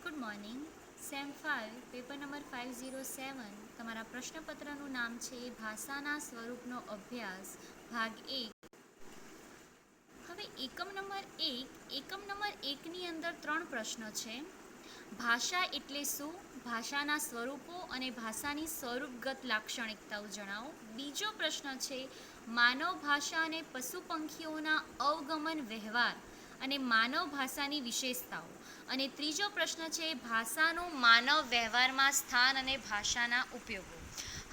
Good morning. Sem 5 paper number 507 તમારા પ્રશ્નપત્રનું નામ છે ભાષાના સ્વરૂપનો અભ્યાસ ભાગ 1. હવે એકમ નંબર 1ની અંદર 3 પ્રશ્નો છે. ભાષા એટલે શું, ભાષાના સ્વરૂપો અને ભાષાની સ્વરૂપગત લાક્ષણિકતાઓ જણાવો. બીજો પ્રશ્ન છે માનવ ભાષા અને પશુ પંખીઓના અવગમન વ્યવહાર અને માનવ ભાષાની વિશેષતાઓ. અને ત્રીજો પ્રશ્ન છે ભાષાનું માનવ વ્યવહારમાં સ્થાન અને ભાષાના ઉપયોગો.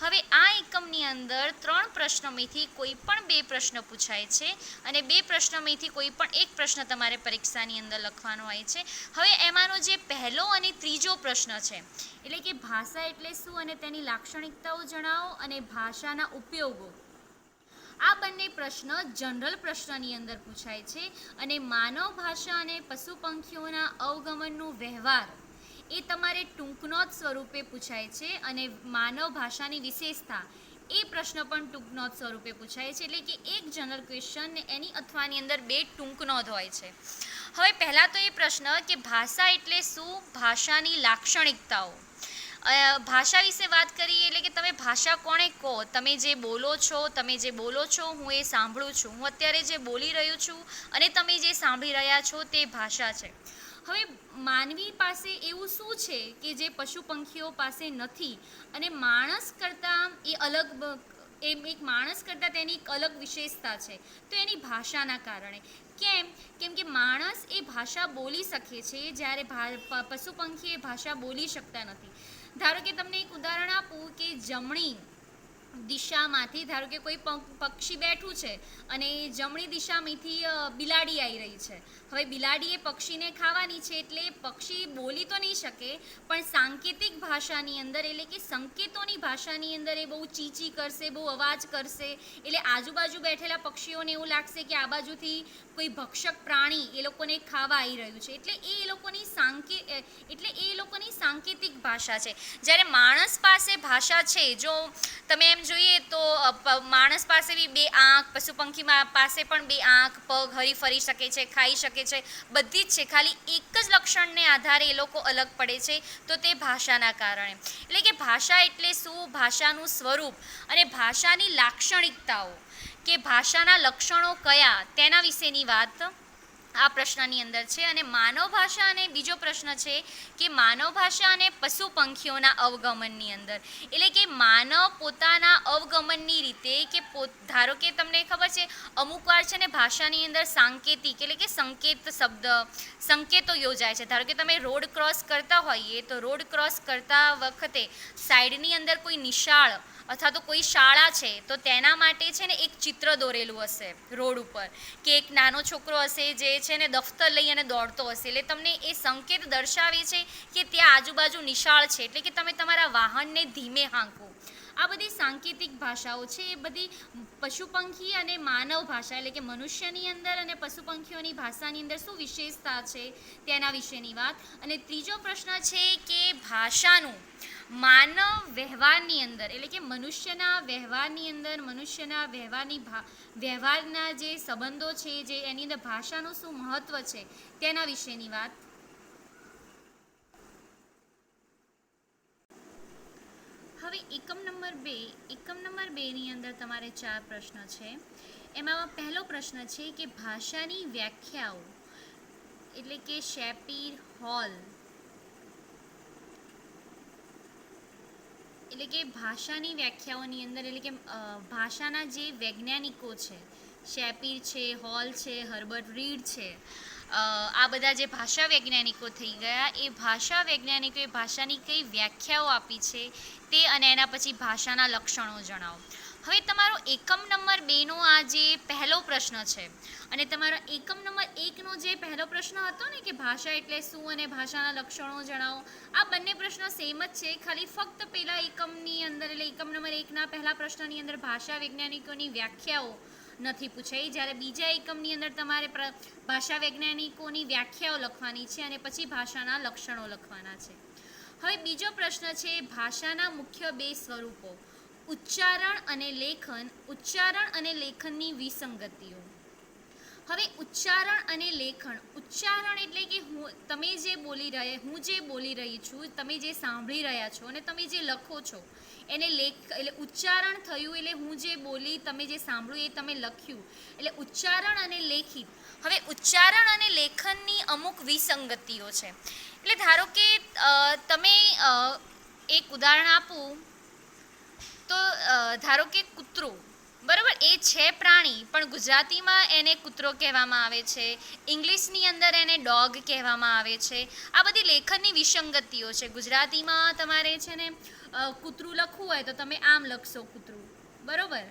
હવે આ એકમની અંદર 3 પ્રશ્નોમાંથી કોઈ પણ 2 પ્રશ્ન પૂછાય છે અને 2 પ્રશ્નોમાંથી કોઈ પણ એક પ્રશ્ન તમારે પરીક્ષાની અંદર લખવાનો હોય છે. હવે એમાંનો જે પહેલો અને ત્રીજો પ્રશ્ન છે એટલે કે ભાષા એટલે શું અને તેની લાક્ષણિકતાઓ જણાવો અને ભાષાના ઉપયોગો, આ બંને પ્રશ્ન જનરલ પ્રશ્નની અંદર પૂછાય છે. અને માનવ ભાષા અને પશુ પંખીઓના અવગમનનો વ્યવહાર એ તમારે ટૂંકનોટ સ્વરૂપે પૂછાય છે. અને માનવ ભાષાની વિશેષતા એ પ્રશ્ન પણ ટૂંકનોટ સ્વરૂપે પૂછાય છે. એટલે કે એક જનરલ ક્વેશ્ચન ને એની અથવાની અંદર 2 ટૂંકનોટ હોય છે. હવે પહેલાં તો એ પ્રશ્ન કે ભાષા એટલે શું, ભાષાની લાક્ષણિકતાઓ. ભાષા વિશે વાત કરીએ એટલે કે તમે ભાષા કોણે કહો, તમે જે બોલો છો હું એ સાંભળું છું, હું અત્યારે જે બોલી રહ્યું છું અને તમે જે સાંભળી રહ્યા છો તે ભાષા છે. હવે માનવી પાસે એવું શું છે કે જે પશુ પંખીઓ પાસે નથી અને માણસ કરતાં એ અલગ, એક માણસ કરતાં તેની એક અલગ વિશેષતા છે, તો એની ભાષાના કારણે. કેમ કે માણસ એ ભાષા બોલી શકે છે જ્યારે પશુ પંખી એ ભાષા બોલી શકતા નથી. ધારો કે તમને એક ઉદાહરણ આપું કે જમણી દિશામાંથી ધારો કે કોઈ પક્ષી બેઠું છે અને જમણી દિશામાંથી બિલાડી આવી રહી છે. હવે બિલાડી એ પક્ષીને ખાવાની છે એટલે પક્ષી બોલી તો નહીં શકે, પણ સાંકેતિક ભાષાની અંદર એટલે કે સંકેતોની ભાષાની અંદર એ બહુ ચીચી કરશે, બહુ અવાજ કરશે. એટલે આજુબાજુ બેઠેલા પક્ષીઓને એવું લાગશે કે આ બાજુથી કોઈ ભક્ષક પ્રાણી એ લોકોને ખાવા આવી રહ્યું છે. એટલે એ લોકોની સાંકેતિક ભાષા છે. જ્યારે માણસ પાસે ભાષા છે, જો તમે એમ જોઈએ તો માણસ પાસે બી 2 આંખ, પશુ પંખી પાસે પણ 2 આંખ, પગ, હરી ફરી શકે છે, ખાઈ શકે છે, બધી જ છે. ખાલી એક જ લક્ષણને આધારે એ લોકો અલગ પડે છે, તો તે ભાષાના કારણે. એટલે કે ભાષા એટલે શું, ભાષાનું સ્વરૂપ અને ભાષાની લાક્ષણિકતાઓ કે ભાષાના લક્ષણો કયા તેના વિશેની વાત આ પ્રશ્નની અંદર છે. અને માનવ ભાષા અને બીજો પ્રશ્ન છે કે માનવ ભાષા અને પશુ પંખીઓના અવગમનની અંદર. એટલે કે માનવ પોતાના અવગમનની રીતે કે ધારો કે તમને ખબર છે અમુક વાર છે ને ભાષાની અંદર સાંકેતિક એટલે કે સંકેતો યોજાય છે. ધારો કે તમે રોડ ક્રોસ કરતા હોઈએ તો રોડ ક્રોસ કરતા વખતે સાઈડની અંદર કોઈ નિશાળ અથવા તો કોઈ શાળા છે તો તેના માટે છે ને એક ચિત્ર દોરેલું હશે રોડ ઉપર, કે એક નાનો છોકરો હશે જે છે ને દફતર લઈ અને દોડતો હશે. એટલે તમને એ સંકેત દર્શાવે છે કે ત્યાં આજુબાજુ નિશાળ છે, એટલે કે તમે તમારા વાહનને ધીમે હાંકો. આ બધી સાંકેતિક ભાષાઓ છે. એ બધી પશુ પંખી અને માનવ ભાષા એટલે કે મનુષ્યની અંદર અને પશુ પંખીઓની ભાષાની અંદર શું વિશેષતા છે તેના વિશેની વાત. અને ત્રીજો પ્રશ્ન છે કે ભાષાનું માનવ વ્યવહારની અંદર એટલે કે મનુષ્યના વ્યવહારની અંદર, મનુષ્યના વ્યવહારના જે સંબંધો છે જે એની અંદર ભાષાનું શું મહત્ત્વ છે તેના વિશેની વાત. હવે એકમ નંબર 2ની અંદર તમારે 4 પ્રશ્ન છે. એમાં પહેલો પ્રશ્ન છે કે ભાષાની વ્યાખ્યાઓ એટલે કે શેપીર, હોલ એટલે કે ભાષાની વ્યાખ્યાઓની અંદર એટલે કે ભાષાના જે વૈજ્ઞાનિકો છે, શેપીર છે, હોલ છે, હર્બર્ટ રીડ છે, આ બધા જે ભાષા વૈજ્ઞાનિકો થઈ ગયા, એ ભાષા વૈજ્ઞાનિકોએ ભાષાની કઈ વ્યાખ્યાઓ આપી છે તે અને એના પછી ભાષાના લક્ષણો જણાવો. હવે તમારો એકમ નંબર 2નો આ જે પહેલો પ્રશ્ન છે અને તમારો એકમ નંબર 1નો જે પહેલો પ્રશ્ન હતો ને કે ભાષા એટલે શું અને ભાષાના લક્ષણો જણાવો, આ બંને પ્રશ્નો સેમ જ છે. ખાલી ફક્ત પહેલા એકમની અંદર એટલે એકમ નંબર 1ના પહેલા પ્રશ્નની અંદર ભાષા વૈજ્ઞાનિકોની વ્યાખ્યાઓ નથી પૂછાઈ, જ્યારે બીજા એકમની અંદર તમારે ભાષા વૈજ્ઞાનિકોની વ્યાખ્યાઓ લખવાની છે અને પછી ભાષાના લક્ષણો લખવાના છે. હવે બીજો પ્રશ્ન છે ભાષાના મુખ્ય 2 સ્વરૂપો, ઉચ્ચારણ અને લેખનની વિસંગતિઓ. હવે ઉચ્ચારણ અને લેખન. ઉચ્ચારણ એટલે કે હું જે બોલી રહી છું, તમે જે સાંભળી રહ્યા છો અને તમે જે લખો છો એને એટલે ઉચ્ચારણ થયું, એટલે હું જે બોલી તમે જે સાંભળ્યું એ તમે લખ્યું, એટલે ઉચ્ચારણ અને લેખિત. હવે ઉચ્ચારણ અને લેખનની અમુક વિસંગતિઓ છે. એટલે ધારો કે તમે એક ઉદાહરણ આપું તો ધારો કે કૂતરો, બરાબર, એ છે પ્રાણી, પણ ગુજરાતીમાં એને કૂતરો કહેવામાં આવે છે, ઇંગ્લિશની અંદર એને ડોગ કહેવામાં આવે છે. આ બધી લેખનની વિસંગતિઓ છે. ગુજરાતીમાં તમારે છે ને કૂતરું લખવું હોય તો તમે આમ લખશો કૂતરું, બરાબર,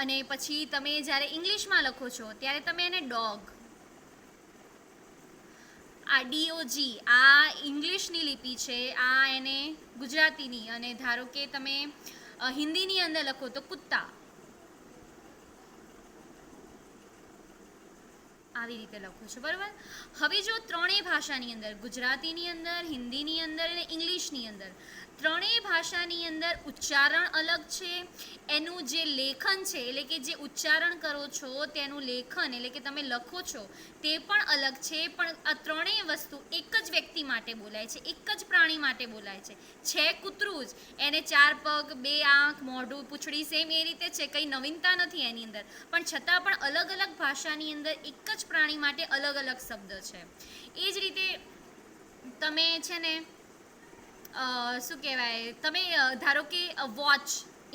અને પછી તમે જ્યારે ઇંગ્લિશમાં લખો છો ત્યારે તમે એને ડોગ, આ DOG આ ઇંગ્લિશની લિપિ છે, આ એને ગુજરાતીની, અને ધારો કે તમે હિન્દીની અંદર લખો તો કુત્તા, આવી રીતે લખો છો, બરાબર. હવે જો ત્રણેય ભાષાની અંદર, ગુજરાતીની અંદર, હિન્દીની અંદર અને ઇંગ્લિશની અંદર, ત્રણેય ભાષાની અંદર ઉચ્ચારણ અલગ છે, એનું જે લેખન છે એટલે કે જે ઉચ્ચારણ કરો છો તેનું લેખન એટલે કે તમે લખો છો તે પણ અલગ છે. પણ આ ત્રણેય વસ્તુ એક જ વ્યક્તિ માટે બોલાય છે, એક જ પ્રાણી માટે બોલાય છે કૂતરું જ, એને 4 પગ 2 આંખ મોઢું પૂંછડી સેમ એ રીતે છે, કંઈ નવીનતા નથી એની અંદર, પણ છતાં પણ અલગ અલગ ભાષાની અંદર એક જ પ્રાણી માટે અલગ અલગ શબ્દ છે. એ જ રીતે તમે છે ને શું કહેવાય, તમે ધારો કે વોચ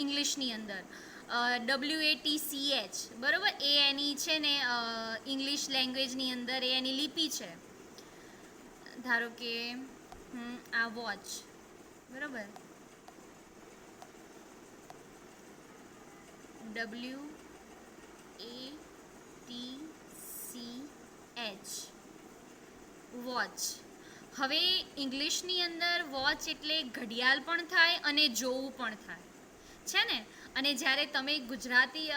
ઇંગ્લિશની અંદર WATCH, બરાબર, એ એની છે ને ઇંગ્લિશ લેંગ્વેજની અંદર એ એની લિપિ છે. ધારો કે આ વોચ, બરાબર, WATCH વોચ. હવે ઇંગ્લિશની અંદર વોચ એટલે ઘડિયાળ પણ થાય અને જોવું પણ થાય છે ને, અને જ્યારે તમે ગુજરાતી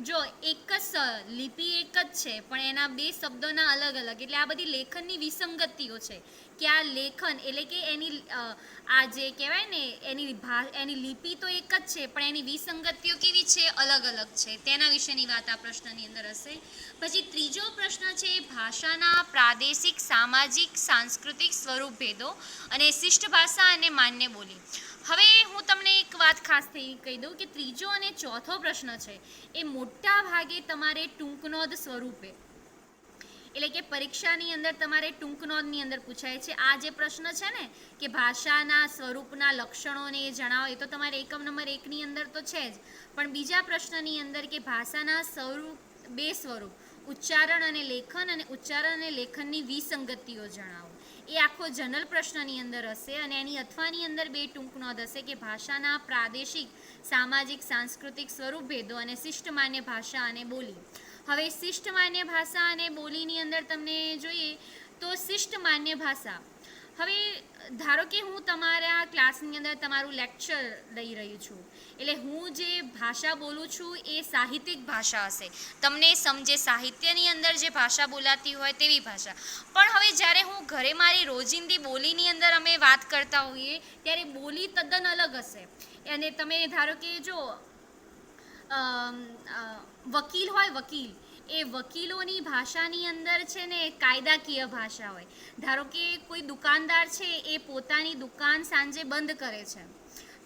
જો એક જ લિપિ એક જ છે પણ એના બે શબ્દોના અલગ અલગ, એટલે આ બધી લેખનની વિસંગતિઓ છે કે આ લેખન એટલે કે એની આ જે કહેવાય ને એની લિપિ તો એક જ છે પણ એની વિસંગતિઓ કેવી છે, અલગ અલગ છે. તેના વિશેની વાત આ પ્રશ્નની અંદર હશે. પછી ત્રીજો પ્રશ્ન છે ભાષાના પ્રાદેશિક, સામાજિક, સાંસ્કૃતિક સ્વરૂપ ભેદો અને શિષ્ટ ભાષા અને માન્ય બોલી. હવે હું તમને એક વાત ખાસ કહી દઉં કે ત્રીજો અને ચોથો પ્રશ્ન છે એ મોટા ભાગે તમારે ટૂંકનોંધ સ્વરૂપે, એટલે કે પરીક્ષાની અંદર તમારે ટૂંકનોંધની અંદર પૂછાય છે. આ જે પ્રશ્ન છે ને કે ભાષાના સ્વરૂપના લક્ષણોને જણાવો, એ તો તમારે એકમ નંબર 1ની અંદર તો છે જ, પણ બીજા પ્રશ્નની અંદર કે ભાષાના બે સ્વરૂપ ઉચ્ચારણ અને લેખન, અને ઉચ્ચારણ અને લેખનની વિસંગતિઓ જણાવો, એ આખો જનરલ પ્રશ્નની અંદર હશે. અને એની અથવાની અંદર બે ટૂંકનોંધ હશે કે ભાષાના પ્રાદેશિક, સામાજિક, સાંસ્કૃતિક સ્વરૂપ ભેદો અને શિષ્ટ માન્ય ભાષા અને બોલી. હવે શિષ્ટ માન્ય ભાષા અને બોલીની અંદર તમને જોઈએ તો શિષ્ટ માન્ય ભાષા, હવે ધારો કે હું તમારા ક્લાસની અંદર તમારું લેક્ચર લઈ રહી છું, એટલે હું જે ભાષા બોલું છું એ સાહિત્યિક ભાષા હશે, તમને સમજે સાહિત્યની અંદર જે ભાષા બોલાતી હોય તેવી ભાષા. પણ હવે જ્યારે હું ઘરે મારી રોજિંદી બોલીની અંદર અમે વાત કરતા હોઈએ ત્યારે બોલી તદ્દન અલગ હશે. અને તમે ધારો કે જો વકીલ હોય, વકીલ, એ વકીલોની ભાષાની અંદર છે ને કાયદાકીય ભાષા હોય. ધારો કે કોઈ દુકાનદાર છે એ પોતાની દુકાન સાંજે બંધ કરે છે,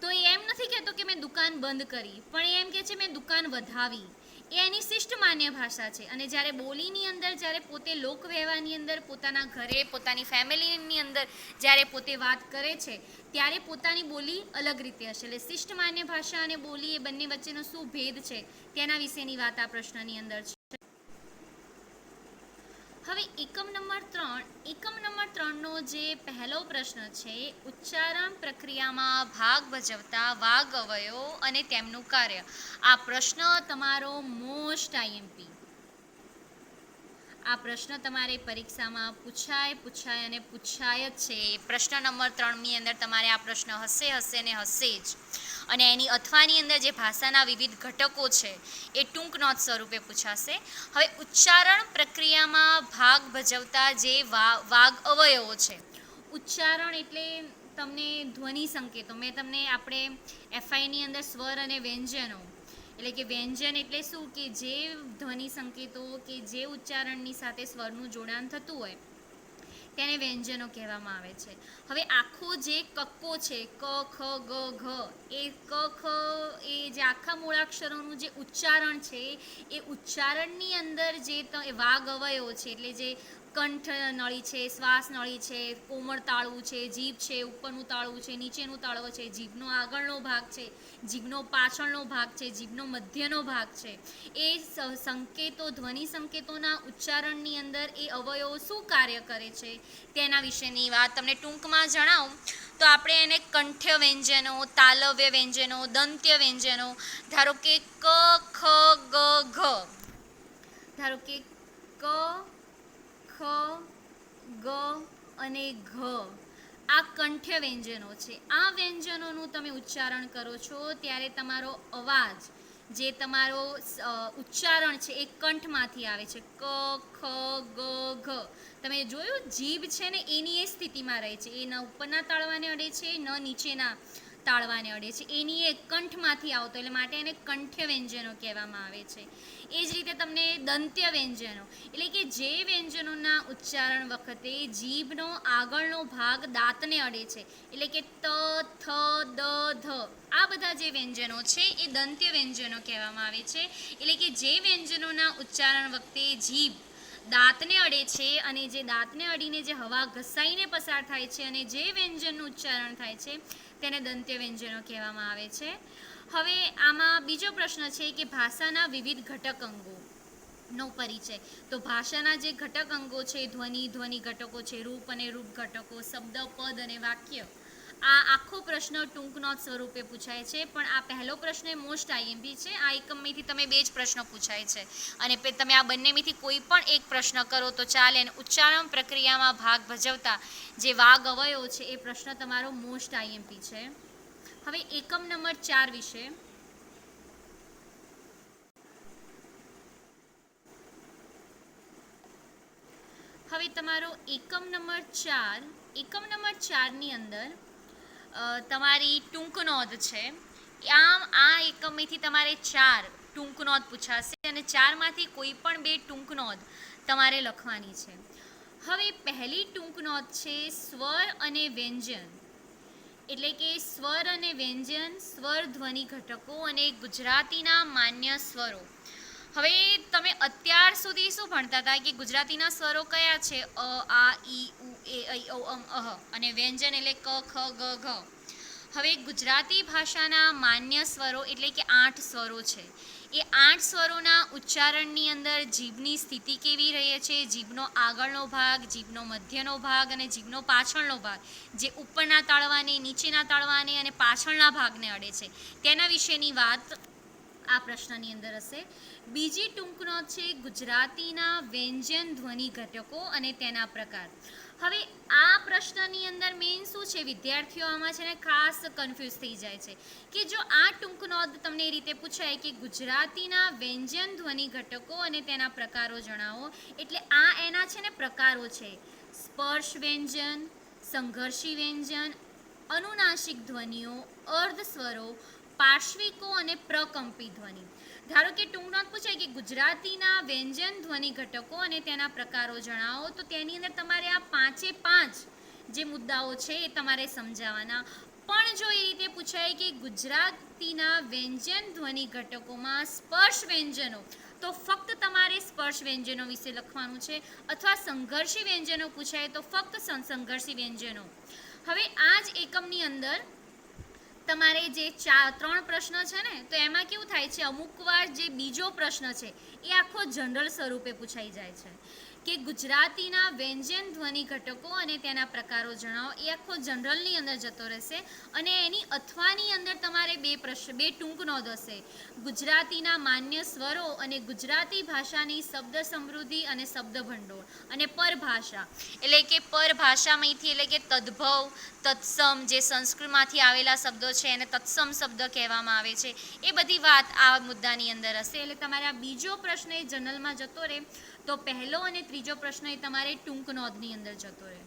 તો એ એમ નથી કહેતો કે મેં દુકાન બંધ કરી, પણ એ એમ કહે છે મેં દુકાન વધાવી, એ એની શિષ્ટ માન્ય ભાષા છે. અને જ્યારે બોલીની અંદર, જ્યારે પોતે લોક વ્યવહારની અંદર પોતાના ઘરે પોતાની ફેમિલીની અંદર જ્યારે પોતે વાત કરે છે ત્યારે પોતાની બોલી અલગ રીતે હશે. એટલે શિષ્ટ માન્ય ભાષા અને બોલી એ બંને વચ્ચેનો શું ભેદ છે તેના વિશેની વાત આ પ્રશ્નની અંદર છે. હવે એકમ નંબર 3નો જે પહેલો પ્રશ્ન છે, ઉચ્ચારણ પ્રક્રિયામાં ભાગ ભજવતા વાગ અવયવો અને તેમનું કાર્ય. આ પ્રશ્ન તમારો મોસ્ટ IMP, આ પ્રશ્ન તમારે પરીક્ષામાં પૂછાય અને પૂછાય જ છે. પ્રશ્ન નંબર 3ની અંદર તમારે આ પ્રશ્ન હશે ને હશે જ. અને એની અથવાની અંદર જે ભાષાના વિવિધ ઘટકો છે એ ટૂંક નોંધ સ્વરૂપે પૂછાશે. હવે ઉચ્ચારણ પ્રક્રિયામાં ભાગ ભજવતા જે વાગ અવયવો છે, ઉચ્ચારણ એટલે તમને ધ્વનિ સંકેતો, મેં તમને આપણે FIની અંદર સ્વર અને વ્યંજનો એટલે કે વ્યંજન એટલે શું કે જે ધ્વનિ સંકેતો કે જે ઉચ્ચારણની સાથે સ્વરનું જોડાણ થતું હોય તેને વ્યંજનો કહેવામાં આવે છે. હવે આખો જે કક્કો છે ક ખ ગ ઘ એ ક ખ એ જે આખા મૂળાક્ષરોનું જે ઉચ્ચારણ છે એ ઉચ્ચારણની અંદર જે વાગ અવયવો છે એટલે જે કંઠ નળી છે, શ્વાસ નળી છે, કોમળ તાળવું છે, જીભ છે, ઉપરનું તાળવું છે, નીચેનું તાળવું છે, જીભનો આગળનો ભાગ છે, જીભનો પાછળનો ભાગ છે, જીભનો મધ્યનો ભાગ છે, એ સંકેતો ધ્વનિ સંકેતોના ઉચ્ચારણની અંદર એ અવયવો શું કાર્ય કરે છે તેના વિશેની વાત તમને ટૂંકમાં જણાવું તો આપણે એને કંઠ્ય વ્યંજનો, તાલવ્ય વ્યંજનો, દંત્ય વ્યંજનો, ધારો કે ક ખ ગ ઘ, ધારો કે ક ખ ગ અને ઘ આ કંઠ્ય વ્યંજનો છે. આ વ્યંજનોનું તમે ઉચ્ચારણ કરો છો ત્યારે તમારો અવાજ જે તમારો ઉચ્ચારણ છે એ કંઠમાંથી આવે છે. ક ખ ગ ઘ તમે જોયું જીભ છે ને એની એ સ્થિતિમાં રહે છે, એ ન ઉપરના તાળવાને અડે છે ન નીચેના તાળવાને અડે છે, એની એ કંઠમાંથી આવતો એટલે માટે એને કંઠ્ય વ્યંજનો કહેવામાં આવે છે. એ જ રીતે તમને દંત્ય વ્યંજનો એટલે કે જે વ્યંજનોના ઉચ્ચારણ વખતે જીભનો આગળનો ભાગ દાંતને અડે છે એટલે કે ત થ દ ધ આ બધા જે વ્યંજનો છે એ દંત્ય વ્યંજનો કહેવામાં આવે છે. એટલે કે જે વ્યંજનોના ઉચ્ચારણ વખતે જીભ દાંતને અડે છે અને જે દાંતને અડીને જે હવા ઘસાઈને પસાર થાય છે અને જે વ્યંજનનું ઉચ્ચારણ થાય છે તેને દંત્ય વ્યંજનો કહેવામાં આવે છે. હવે આમાં બીજો પ્રશ્ન છે કે ભાષાના વિવિધ ઘટક અંગો નો પરિચય. તો ભાષાના જે ઘટક અંગો છે ધ્વનિ, ધ્વનિ ઘટકો છે, રૂપ અને રૂપ ઘટકો, શબ્દ, પદ અને વાક્ય, આ આખો પ્રશ્ન ટૂંક નોંધ સ્વરૂપે પૂછાય છે. પણ આ પહેલો પ્રશ્ન એ મોસ્ટ આઈએમપી છે. આ એકમમાંથી તમે 2 જ પ્રશ્નો પૂછાય છે અને તમે આ બંનેમાંથી કોઈ પણ એક પ્રશ્ન કરો તો ચાલે. અને ઉચ્ચારણ પ્રક્રિયામાં ભાગ ભજવતા જે વાગ અવયવો છે એ પ્રશ્ન તમારો મોસ્ટ આઈએમપી છે. હવે એકમ નંબર 4 વિશે હવે તમારો એકમ નંબર 4ની અંદર તમારી ટૂંક નોંધ છે. આમ આ એકમમાંથી તમારે 4 ટૂંક નોંધ પૂછાશે અને 4માંથી કોઈ પણ 2 ટૂંક નોંધ તમારે લખવાની છે. હવે પહેલી ટૂંક નોંધ છે સ્વર અને વ્યંજન એટલે કે સ્વર અને વ્યંજન, સ્વર ધ્વનિ ઘટકો અને ગુજરાતીના માન્ય સ્વરો. હવે તમે અત્યાર સુધી શું ભણતા હતા કે ગુજરાતીના સ્વરો કયા છે? અ, આ, ઈ, ઉ, એ, ઐ, ઓ, અ, અને વ્યંજન એટલે ક ખ ગ ઘ. હવે ગુજરાતી ભાષાના માન્ય સ્વરો એટલે કે 8 સ્વરો છે. એ 8 સ્વરોના ઉચ્ચારણની અંદર જીભની સ્થિતિ કેવી રહે છે, જીભનો આગળનો ભાગ, જીભનો મધ્યનો ભાગ અને જીભનો પાછળનો ભાગ જે ઉપરના તાળવાને, નીચેના તાળવાને અને પાછળના ભાગને અડે છે તેના વિશેની વાત આ પ્રશ્નની અંદર હશે. બીજી ટૂંક નોંધ છે ગુજરાતીના વ્યંજન ધ્વનિ ઘટકો અને તેના પ્રકાર. હવે આ પ્રશ્નની અંદર મેઇન શું છે, વિદ્યાર્થીઓ આમાં છે ને ખાસ કન્ફ્યુઝ થઈ જાય છે કે જો આ ટૂંક નોંધ તમને એ રીતે પૂછાય કે ગુજરાતીના વ્યંજન ધ્વનિ ઘટકો અને તેના પ્રકારો જણાવો, એટલે આ એના છે ને પ્રકારો છે: સ્પર્શ વ્યંજન, સંઘર્ષી વ્યંજન, અનુનાસિક ધ્વનિઓ, અર્ધ સ્વરો, પાર્શ્વિકો અને પ્રકંપી ધ્વનિ. ધારો કે ટૂંક નોંધ પૂછાય કે ગુજરાતીના વ્યંજન ધ્વનિ ઘટકો અને તેના પ્રકારો જણાવો, તો તેની અંદર તમારે આ 5 જે મુદ્દાઓ છે એ તમારે સમજાવવાના. પણ જો એ રીતે પૂછાય કે ગુજરાતીના વ્યંજન ધ્વનિ ઘટકોમાં સ્પર્શ વ્યંજનો, તો ફક્ત તમારે સ્પર્શ વ્યંજનો વિશે લખવાનું છે. અથવા સંઘર્ષી વ્યંજનો પૂછાય તો ફક્ત સંઘર્ષી વ્યંજનો. હવે આ જ એકમની અંદર તમારે જે 3 પ્રશ્ન છે ને, તો એમાં કેવું થાય છે, અમુક વાર જે બીજો પ્રશ્ન છે એ આખો જનરલ સ્વરૂપે પૂછાઈ જાય છે કે ગુજરાતીના વ્યંજન ધ્વનિ ઘટકો અને તેના પ્રકારો જણાવો. એ આખો જનરલની અંદર જતો રહેશે અને એની અથવાની અંદર તમારે 2 ટૂંક નોંધ હશે: ગુજરાતીના માન્ય સ્વરો અને ગુજરાતી ભાષાની શબ્દ સમૃદ્ધિ અને શબ્દ ભંડોળ, અને પરભાષા એટલે કે પરભાષામાંથી એટલે કે તદ્ભવ, તત્સમ, જે સંસ્કૃતમાંથી આવેલા શબ્દો છે એને તત્સમ શબ્દ કહેવામાં આવે છે. એ બધી વાત આ મુદ્દાની અંદર હશે. એટલે તમારે આ બીજો પ્રશ્ન એ જનરલમાં જતો રહે, તો પહેલો અને ત્રીજો પ્રશ્ન એ તમારે ટૂંક નોંધની અંદર જતો રહે.